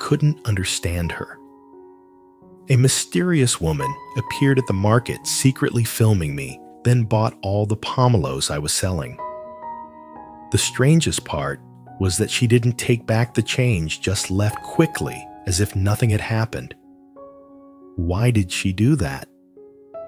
couldn't understand her. A mysterious woman appeared at the market, secretly filming me, then bought all the pomelos I was selling. The strangest part was that she didn't take back the change, just left quickly, as if nothing had happened. Why did she do that?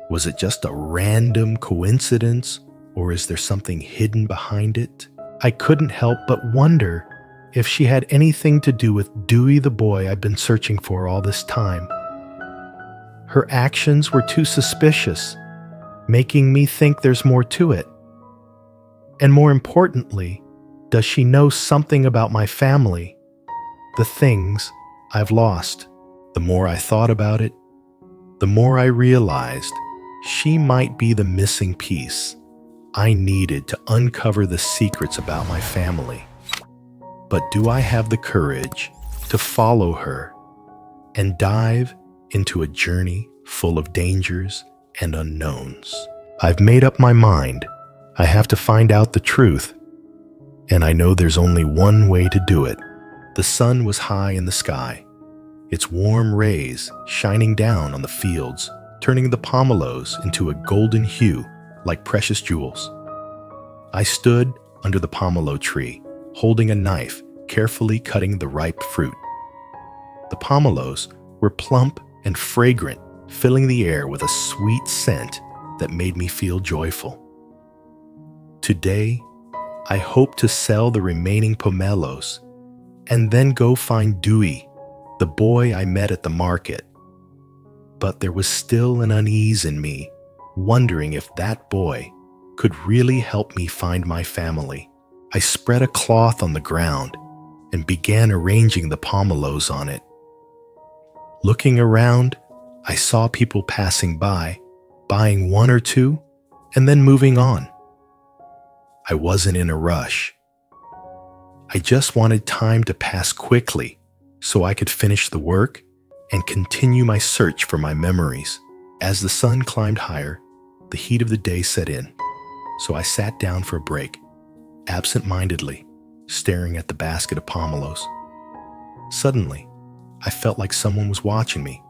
Was it just a random coincidence, or is there something hidden behind it? I couldn't help but wonder if she had anything to do with Dewey, the boy I've been searching for all this time. Her actions were too suspicious, making me think there's more to it. And more importantly, does she know something about my family, the things I've lost? The more I thought about it, the more I realized she might be the missing piece I needed to uncover the secrets about my family. But do I have the courage to follow her and dive into a journey full of dangers and unknowns? I've made up my mind. I have to find out the truth, and I know there's only one way to do it. The sun was high in the sky, its warm rays shining down on the fields, turning the pomelos into a golden hue like precious jewels. I stood under the pomelo tree, holding a knife, carefully cutting the ripe fruit. The pomelos were plump and fragrant, filling the air with a sweet scent that made me feel joyful. Today, I hope to sell the remaining pomelos and then go find Dewey, the boy I met at the market. But there was still an unease in me, wondering if that boy could really help me find my family. I spread a cloth on the ground and began arranging the pomelos on it. Looking around, I saw people passing by, buying one or two, and then moving on. I wasn't in a rush. I just wanted time to pass quickly so I could finish the work and continue my search for my memories. As the sun climbed higher, the heat of the day set in, so I sat down for a break, absent-mindedly, staring at the basket of pomelos. Suddenly, I felt like someone was watching me.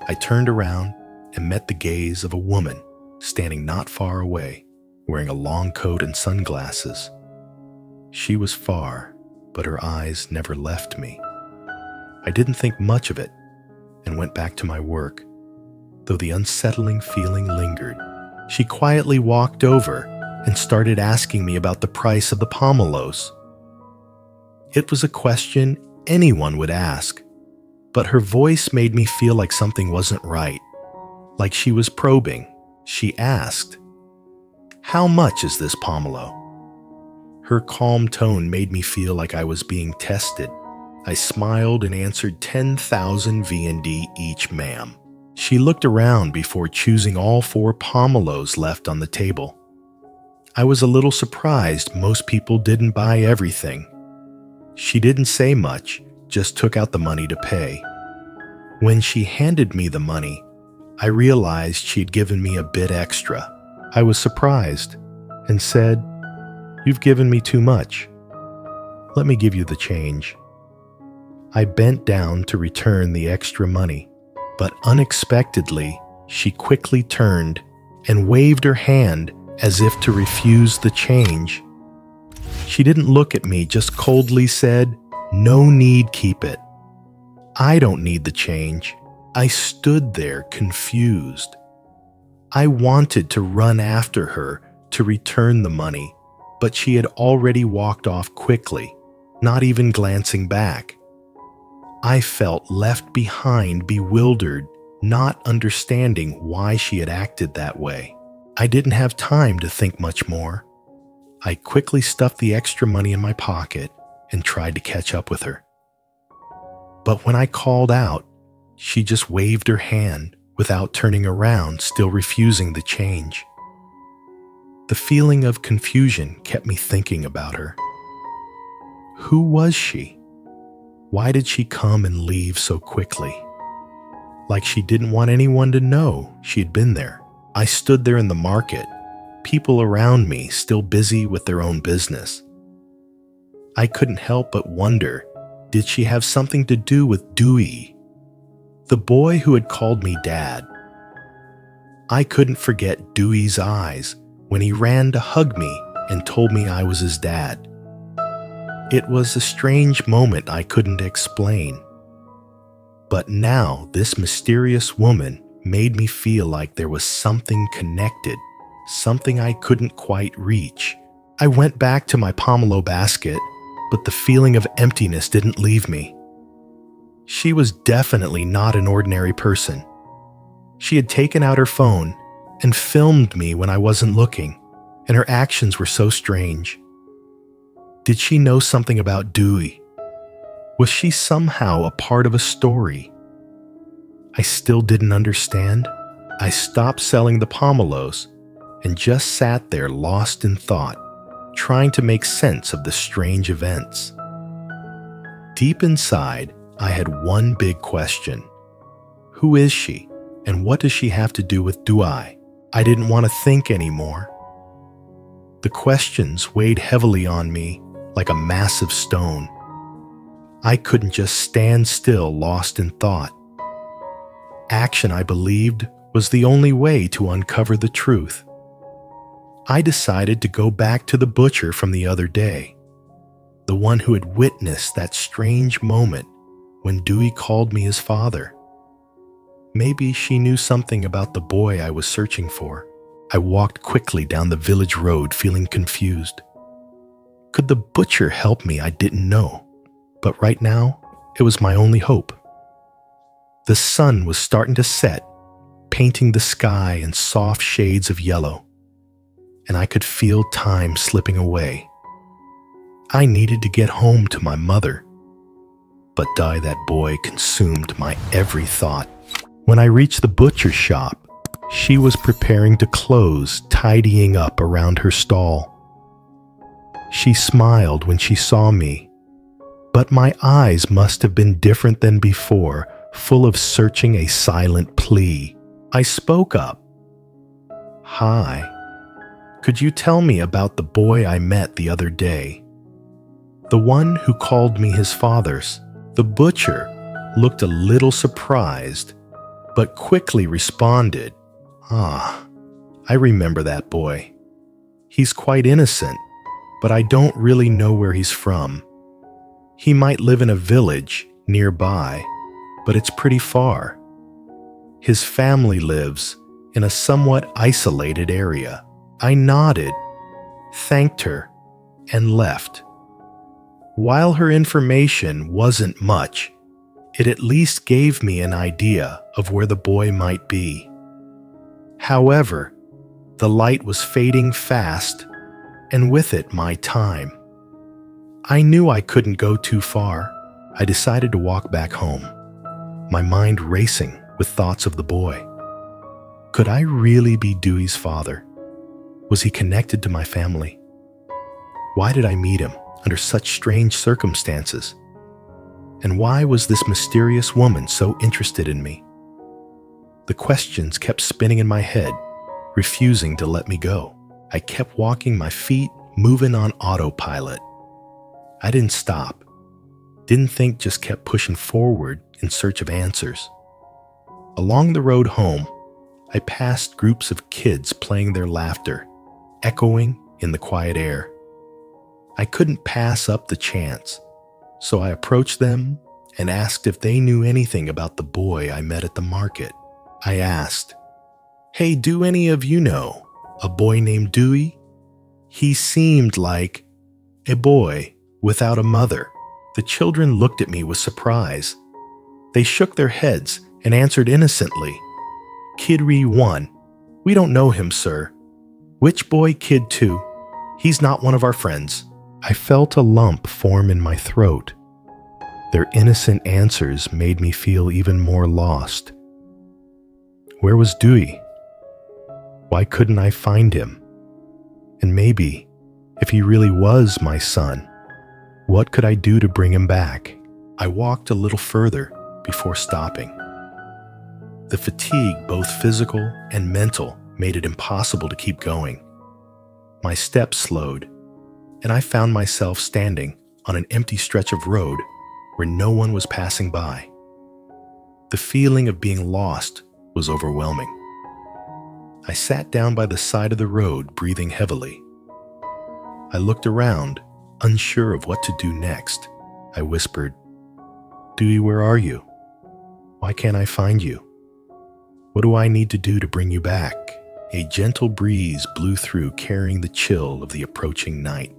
I turned around and met the gaze of a woman standing not far away, wearing a long coat and sunglasses. She was far, but her eyes never left me. I didn't think much of it and went back to my work, though the unsettling feeling lingered. She quietly walked over and started asking me about the price of the pomelos. It was a question anyone would ask, but her voice made me feel like something wasn't right, like she was probing. She asked, "How much is this pomelo?" Her calm tone made me feel like I was being tested. I smiled and answered 10,000 VND each, ma'am. She looked around before choosing all 4 pomelos left on the table. I was a little surprised most people didn't buy everything. She didn't say much, just took out the money to pay. When she handed me the money, I realized she'd given me a bit extra. I was surprised and said, "You've given me too much. Let me give you the change." I bent down to return the extra money, but unexpectedly, she quickly turned and waved her hand as if to refuse the change. She didn't look at me, just coldly said, "No need, keep it." I don't need the change. I stood there confused. I wanted to run after her to return the money, but she had already walked off quickly, not even glancing back. I felt left behind, bewildered, not understanding why she had acted that way. I didn't have time to think much more. I quickly stuffed the extra money in my pocket and tried to catch up with her. But when I called out, she just waved her hand without turning around, still refusing the change. The feeling of confusion kept me thinking about her. Who was she? Why did she come and leave so quickly? Like she didn't want anyone to know she had been there. I stood there in the market, people around me still busy with their own business. I couldn't help but wonder, Did she have something to do with Dewey, the boy who had called me dad? I couldn't forget Dewey's eyes when he ran to hug me and told me I was his dad. It was a strange moment I couldn't explain. But now this mysterious woman made me feel like there was something connected, something I couldn't quite reach. I went back to my pomelo basket, but the feeling of emptiness didn't leave me. She was definitely not an ordinary person. She had taken out her phone and filmed me when I wasn't looking, and her actions were so strange. Did she know something about Dewey? Was she somehow a part of a story? I still didn't understand. I stopped selling the pomelos and just sat there lost in thought, trying to make sense of the strange events. Deep inside, I had one big question. Who is she, and what does she have to do with Dewey? I didn't want to think anymore. The questions weighed heavily on me like a massive stone. I couldn't just stand still, lost in thought. Action, I believed, was the only way to uncover the truth. I decided to go back to the butcher from the other day, the one who had witnessed that strange moment when Dewey called me his father. Maybe she knew something about the boy I was searching for. I walked quickly down the village road, feeling confused. Could the butcher help me? I didn't know, but right now, it was my only hope. The sun was starting to set, painting the sky in soft shades of yellow, and I could feel time slipping away. I needed to get home to my mother, but that boy consumed my every thought. When I reached the butcher's shop, she was preparing to close, tidying up around her stall. She smiled when she saw me, but my eyes must have been different than before, full of searching, a silent plea. I spoke up. "Hi, could you tell me about the boy I met the other day? The one who called me his father's." The butcher looked a little surprised, but quickly responded, I remember that boy. He's quite innocent, but I don't really know where he's from. He might live in a village nearby, but it's pretty far. His family lives in a somewhat isolated area." I nodded, thanked her, and left. While her information wasn't much, it at least gave me an idea of where the boy might be. However, the light was fading fast, and with it my time. I knew I couldn't go too far. I decided to walk back home, my mind racing with thoughts of the boy. Could I really be Dewey's father? Was he connected to my family? Why did I meet him under such strange circumstances? And why was this mysterious woman so interested in me? The questions kept spinning in my head, refusing to let me go. I kept walking, my feet moving on autopilot. I didn't stop, didn't think, just kept pushing forward in search of answers. Along the road home, I passed groups of kids playing, their laughter echoing in the quiet air. I couldn't pass up the chance, so I approached them and asked if they knew anything about the boy I met at the market. I asked, "Hey, do any of you know a boy named Dewey?" He seemed like a boy without a mother. The children looked at me with surprise. They shook their heads and answered innocently, "Kid Ree 1, we don't know him, sir." "Which boy, Kid 2? He's not one of our friends." I felt a lump form in my throat. Their innocent answers made me feel even more lost. Where was Dewey? Why couldn't I find him? And maybe, if he really was my son, what could I do to bring him back? I walked a little further before stopping. The fatigue, both physical and mental, made it impossible to keep going. My steps slowed, and I found myself standing on an empty stretch of road where no one was passing by. The feeling of being lost was overwhelming. I sat down by the side of the road, breathing heavily. I looked around, unsure of what to do next. I whispered, "Dewey, where are you? Why can't I find you? What do I need to do to bring you back?" A gentle breeze blew through, carrying the chill of the approaching night.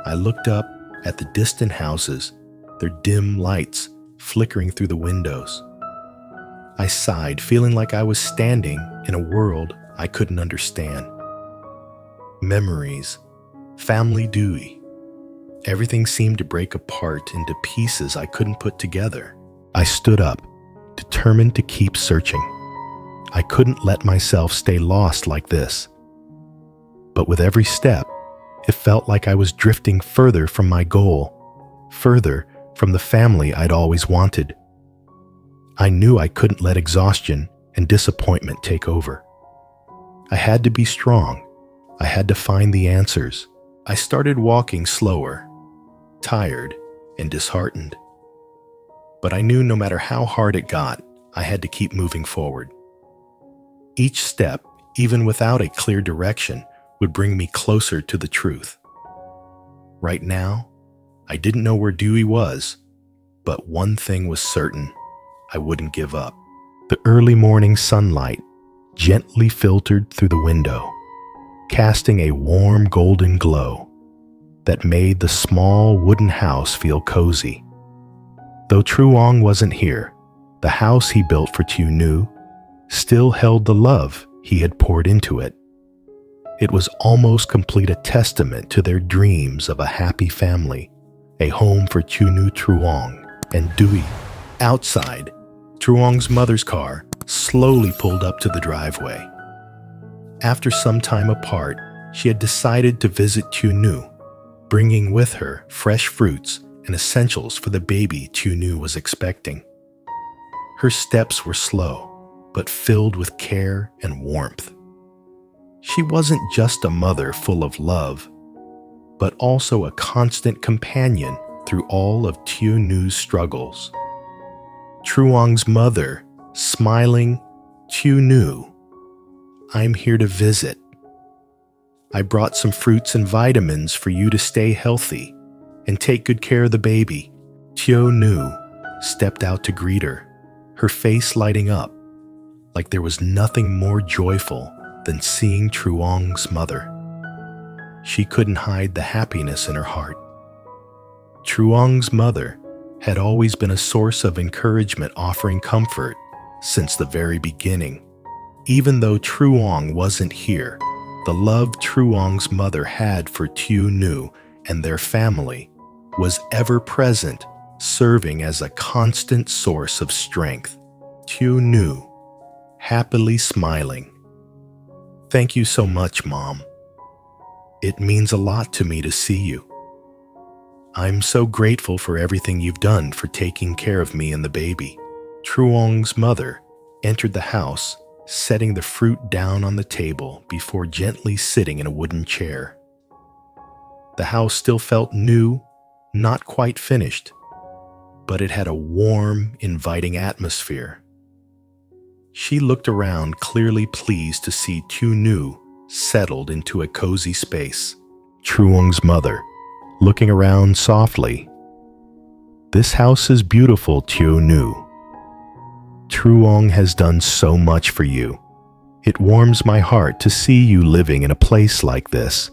I looked up at the distant houses, their dim lights flickering through the windows. I sighed, feeling like I was standing in a world I couldn't understand. Memories, family Dewey. Everything seemed to break apart into pieces I couldn't put together. I stood up, determined to keep searching. I couldn't let myself stay lost like this. But with every step, it felt like I was drifting further from my goal, further from the family I'd always wanted. I knew I couldn't let exhaustion and disappointment take over. I had to be strong. I had to find the answers. I started walking slower, tired and disheartened. But I knew no matter how hard it got, I had to keep moving forward. Each step, even without a clear direction, would bring me closer to the truth. Right now, I didn't know where Dewey was, but one thing was certain: I wouldn't give up. The early morning sunlight gently filtered through the window, casting a warm golden glow that made the small wooden house feel cozy. Though Truong wasn't here, the house he built for Lytieunu still held the love he had poured into it. It was almost complete, a testament to their dreams of a happy family, a home for Lytieunu, Truong, and Dewey. Outside, Truong's mother's car slowly pulled up to the driveway. After some time apart, she had decided to visit Lytieunu, bringing with her fresh fruits and essentials for the baby Lytieunu was expecting. Her steps were slow, but filled with care and warmth. She wasn't just a mother full of love, but also a constant companion through all of Lytieunu's struggles. Truong's mother, smiling, "Lytieunu, I'm here to visit. I brought some fruits and vitamins for you to stay healthy and take good care of the baby." Lytieunu stepped out to greet her, her face lighting up like there was nothing more joyful than seeing Truong's mother. She couldn't hide the happiness in her heart. Truong's mother had always been a source of encouragement, offering comfort since the very beginning. Even though Truong wasn't here, the love Truong's mother had for Lytieunu and their family was ever present, serving as a constant source of strength. Lytieunu, happily smiling. "Thank you so much, Mom. It means a lot to me to see you. I'm so grateful for everything you've done for taking care of me and the baby." Truong's mother entered the house, setting the fruit down on the table before gently sitting in a wooden chair. The house still felt new, not quite finished, but it had a warm, inviting atmosphere. She looked around, clearly pleased to see Lytieunu settled into a cozy space. Truong's mother, looking around softly, "This house is beautiful, Lytieunu. Truong has done so much for you. It warms my heart to see you living in a place like this.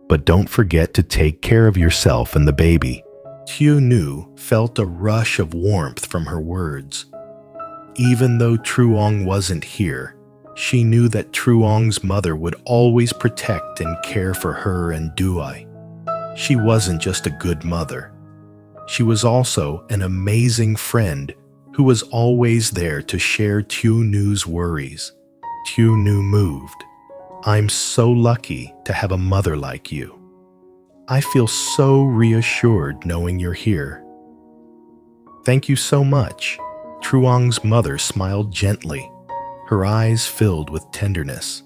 But don't forget to take care of yourself and the baby." Lytieunu felt a rush of warmth from her words. Even though Truong wasn't here, she knew that Truong's mother would always protect and care for her and Dewey. She wasn't just a good mother. She was also an amazing friend who was always there to share Lytieunu's worries. Lytieunu moved. "I'm so lucky to have a mother like you. I feel so reassured knowing you're here." "Thank you so much." Truong's mother smiled gently, her eyes filled with tenderness.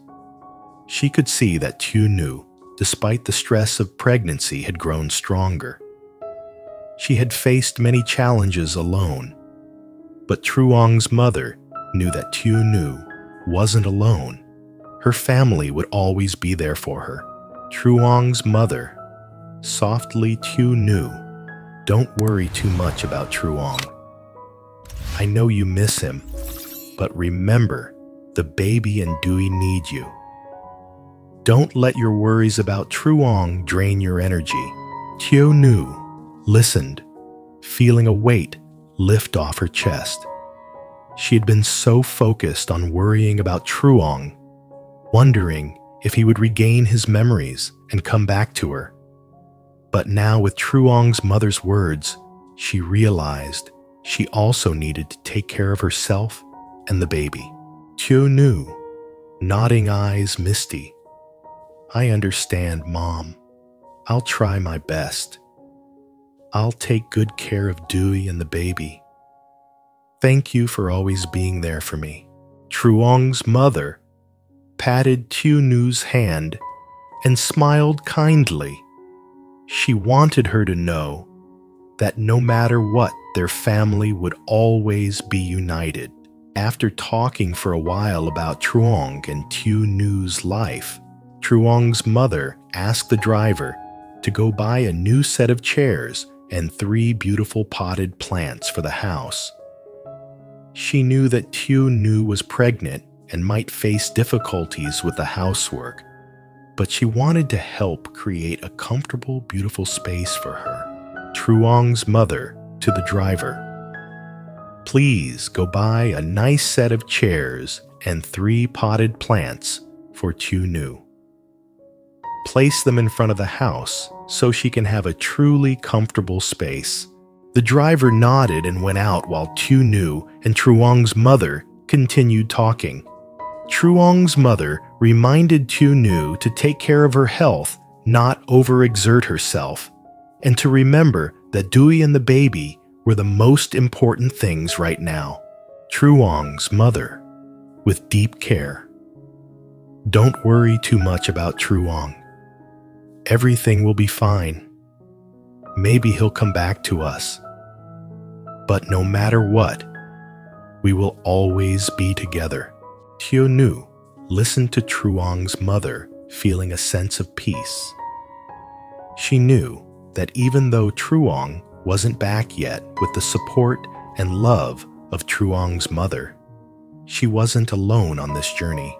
She could see that Lytieunu, despite the stress of pregnancy, had grown stronger. She had faced many challenges alone, but Truong's mother knew that Lytieunu wasn't alone. Her family would always be there for her. Truong's mother softly Lytieunu, "Don't worry too much about Truong. I know you miss him, but remember, the baby and Dewey need you. Don't let your worries about Truong drain your energy." Lytieunu listened, feeling a weight lift off her chest. She had been so focused on worrying about Truong, wondering if he would regain his memories and come back to her. But now with Truong's mother's words, she realized she also needed to take care of herself and the baby. Lytieunu, nodding eyes misty. "I understand, Mom. I'll try my best. I'll take good care of Dewey and the baby. Thank you for always being there for me." Truong's mother patted Lytieunu's hand and smiled kindly. She wanted her to know that no matter what, their family would always be united. After talking for a while about Truong and Lytieunu's life, Truong's mother asked the driver to go buy a new set of chairs and 3 beautiful potted plants for the house. She knew that Lytieunu was pregnant and might face difficulties with the housework, but she wanted to help create a comfortable, beautiful space for her. Truong's mother to the driver, "Please go buy a nice set of chairs and 3 potted plants for Lytieunu. Place them in front of the house so she can have a truly comfortable space." The driver nodded and went out while Lytieunu and Truong's mother continued talking. Truong's mother reminded Lytieunu to take care of her health, not overexert herself, and to remember that Dewey and the baby were the most important things right now. Truong's mother, with deep care, "Don't worry too much about Truong. Everything will be fine. Maybe he'll come back to us. But no matter what, we will always be together." Lytieunu listened to Truong's mother, feeling a sense of peace. She knew that even though Truong wasn't back yet, with the support and love of Truong's mother, she wasn't alone on this journey.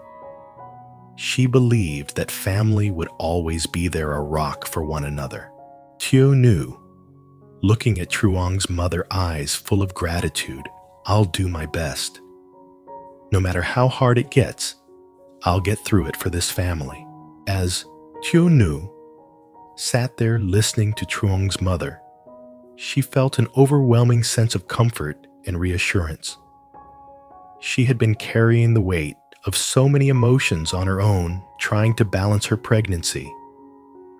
She believed that family would always be there, a rock for one another. Lytieunu, looking at Truong's mother, eyes full of gratitude, "I'll do my best. No matter how hard it gets, I'll get through it for this family." As Lytieunu sat there listening to Truong's mother, she felt an overwhelming sense of comfort and reassurance. She had been carrying the weight of so many emotions on her own, trying to balance her pregnancy,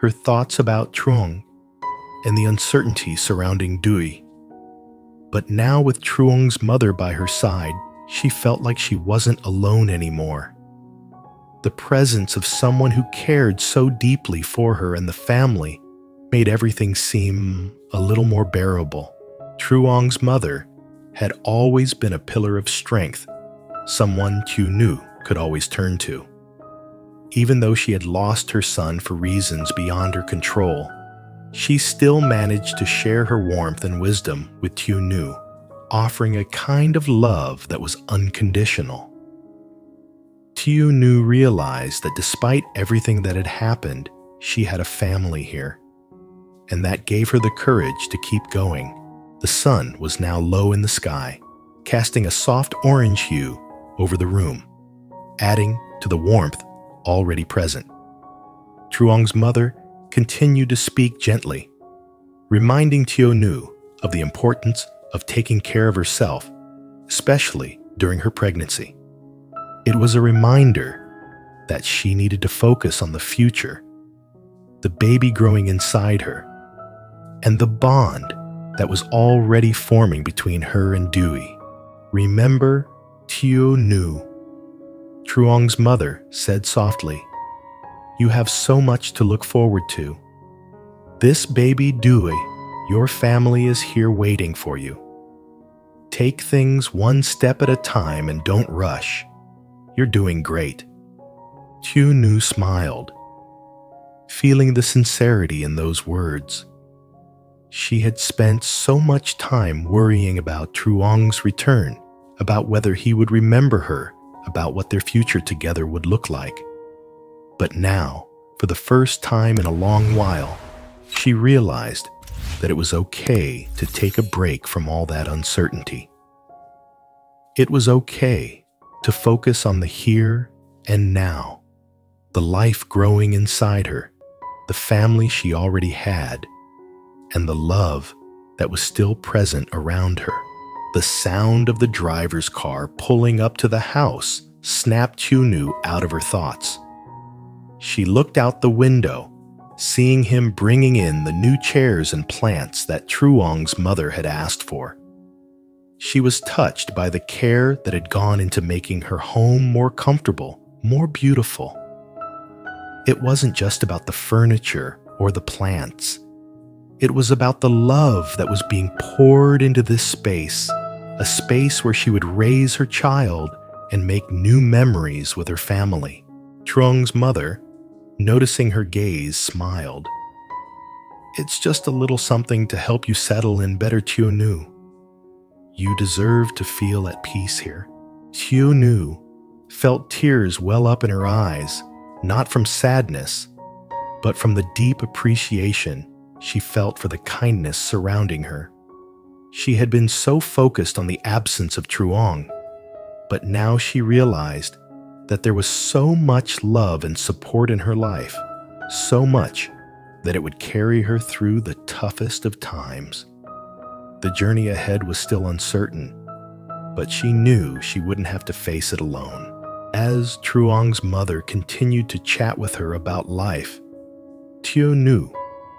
her thoughts about Truong, and the uncertainty surrounding Dewey. But now with Truong's mother by her side, she felt like she wasn't alone anymore. The presence of someone who cared so deeply for her and the family made everything seem a little more bearable. Truong's mother had always been a pillar of strength, someone Lytieunu could always turn to. Even though she had lost her son for reasons beyond her control, she still managed to share her warmth and wisdom with Lytieunu, offering a kind of love that was unconditional. Lytieunu realized that despite everything that had happened, she had a family here, and that gave her the courage to keep going. The sun was now low in the sky, casting a soft orange hue over the room, adding to the warmth already present. Truong's mother continued to speak gently, reminding Lytieunu of the importance of taking care of herself, especially during her pregnancy. It was a reminder that she needed to focus on the future, the baby growing inside her, and the bond that was already forming between her and Dewey. "Remember, Lytieunu," Truong's mother said softly. "You have so much to look forward to. This baby Dewey Your family is here waiting for you. Take things one step at a time and don't rush. You're doing great." Lytieunu smiled, feeling the sincerity in those words. She had spent so much time worrying about Truong's return, about whether he would remember her, about what their future together would look like. But now, for the first time in a long while, she realized that it was okay to take a break from all that uncertainty. It was okay to focus on the here and now, the life growing inside her, the family she already had, and the love that was still present around her. The sound of the driver's car pulling up to the house snapped Lytieunu out of her thoughts. She looked out the window, seeing him bringing in the new chairs and plants that Truong's mother had asked for. She was touched by the care that had gone into making her home more comfortable, more beautiful. It wasn't just about the furniture or the plants. It was about the love that was being poured into this space, a space where she would raise her child and make new memories with her family. Truong's mother, noticing her gaze, smiled. "It's just a little something to help you settle in better, Lytieunu. You deserve to feel at peace here." Lytieunu felt tears well up in her eyes, not from sadness, but from the deep appreciation she felt for the kindness surrounding her. She had been so focused on the absence of Truong, but now she realized that there was so much love and support in her life, so much that it would carry her through the toughest of times. The journey ahead was still uncertain, but she knew she wouldn't have to face it alone. As Truong's mother continued to chat with her about life, Lytieunu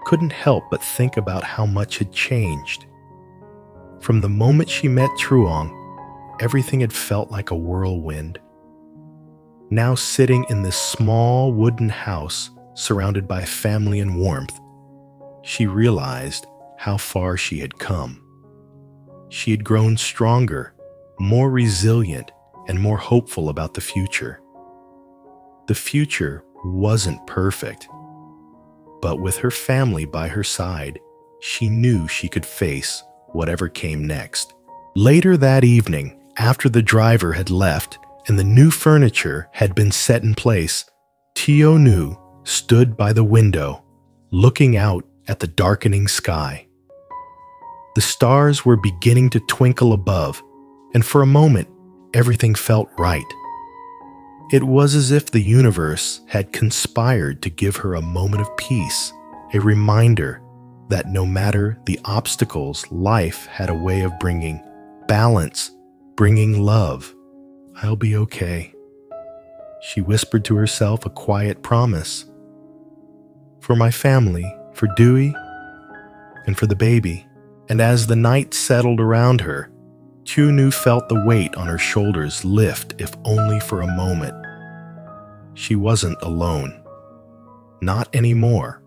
couldn't help but think about how much had changed. From the moment she met Truong, everything had felt like a whirlwind. Now sitting in this small wooden house surrounded by family and warmth, she realized how far she had come. She had grown stronger, more resilient, and more hopeful about the future. The future wasn't perfect, but with her family by her side, she knew she could face whatever came next. Later that evening, after the driver had left and the new furniture had been set in place, Lytieunu stood by the window, looking out at the darkening sky. The stars were beginning to twinkle above, and for a moment, everything felt right. It was as if the universe had conspired to give her a moment of peace, a reminder that no matter the obstacles, life had a way of bringing balance, bringing love. "I'll be okay," she whispered to herself, a quiet promise. "For my family, for Dewey, and for the baby." And as the night settled around her, Lytieunu felt the weight on her shoulders lift, if only for a moment. She wasn't alone. Not anymore.